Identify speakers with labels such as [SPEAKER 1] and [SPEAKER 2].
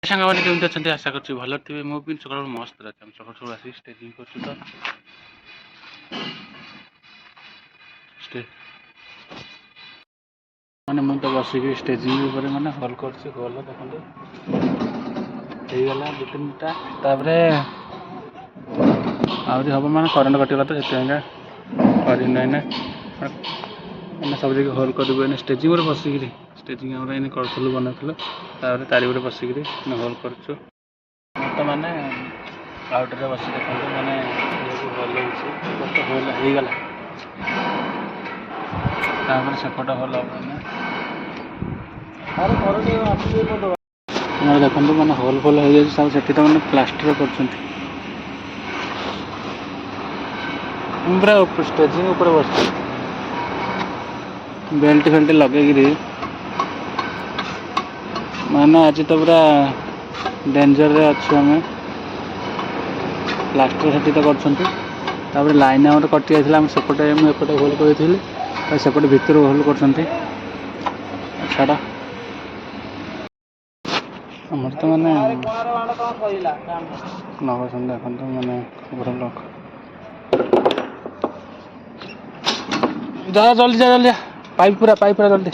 [SPEAKER 1] ସାଙ୍ଗମାନେ କେମିତି ଅଛନ୍ତି ଆଶା କରୁଛି ଭଲ ଥିବେ। ମୁଁ ବି ସକାଳୁ ମସ୍ତ ଅଛି। ଆମେ ସକାଳୁ ସବୁ ଆସି ଷ୍ଟେଜିଂ କରୁଛୁ ତ ମାନେ ମୁଁ ତ ବସିକି ଷ୍ଟେଜିଂ ଉପରେ ମାନେ ହଲ୍ କରୁଛି। ହଲ୍ ଦେଖନ୍ତୁ ହେଇଗଲା 2-3ଟା ତାପରେ ଆହୁରି ହେବ ମାନେ କରେଣ୍ଟ କଟିଗଲା ତ ସେଥିପାଇଁକା କରିନି ଏଇନା ମାନେ ସବୁ ଯାଇକି ହଲ୍ କରିବୁ ଏଇନା ଷ୍ଟେଜିଂ ଉପରେ ବସିକିରି ଷ୍ଟେଜିଂ ଆମର ଏଇନା କରୁଥିଲୁ ବନାଉଥିଲୁ ତାପରେ ତାରି ଉପରେ ବସିକିରି ହଲ୍ କରୁଛୁ। ତ ମାନେ ଆଉଟରେ ବସି ଦେଖନ୍ତୁ ମାନେ ହଲ୍ ହେଉଛି ଗୋଟେ ହଲ୍ ହେଇଗଲା ତାପରେ ସେପଟ ହଲ୍ ହେବ ଏଇନା ଦେଖନ୍ତୁ ମାନେ ହଲ୍ ଫଲ୍ ହେଇଯାଇଛି ସବୁ ସେଠି ତ ମାନେ ପ୍ଲାଷ୍ଟର କରୁଛନ୍ତି। ମୁଁ ପୁରା ଷ୍ଟେଜିଂ ଉପରେ ବସିଛି ବେଲ୍ଟ ଫେଲ୍ଟ ଲଗେଇକିରି ମାନେ ଆଜି ତ ପୁରା ଡେଞ୍ଜରରେ ଅଛୁ ଆମେ। ପ୍ଲାଷ୍ଟର ସେଠି ତ କରୁଛନ୍ତି ତାପରେ ଲାଇନ୍ ଆମର କଟି ଯାଇଥିଲା ଆମେ ସେପଟେ ମୁଁ ଏପଟେ ହୋଲ୍ କରିଥିଲି ସେପଟେ ଭିତରୁ ହୋଲ୍ କରୁଛନ୍ତି। ଛାଡ଼ ଆମର ତ ମାନେ ନଗଉଛନ୍ତି ଦେଖନ୍ତୁ ମାନେ ଖବର ଲୋକ ଯା ଜଲ୍ଦି ଯା ପାଇପ୍ ପୁରା ଜଲ୍ଦି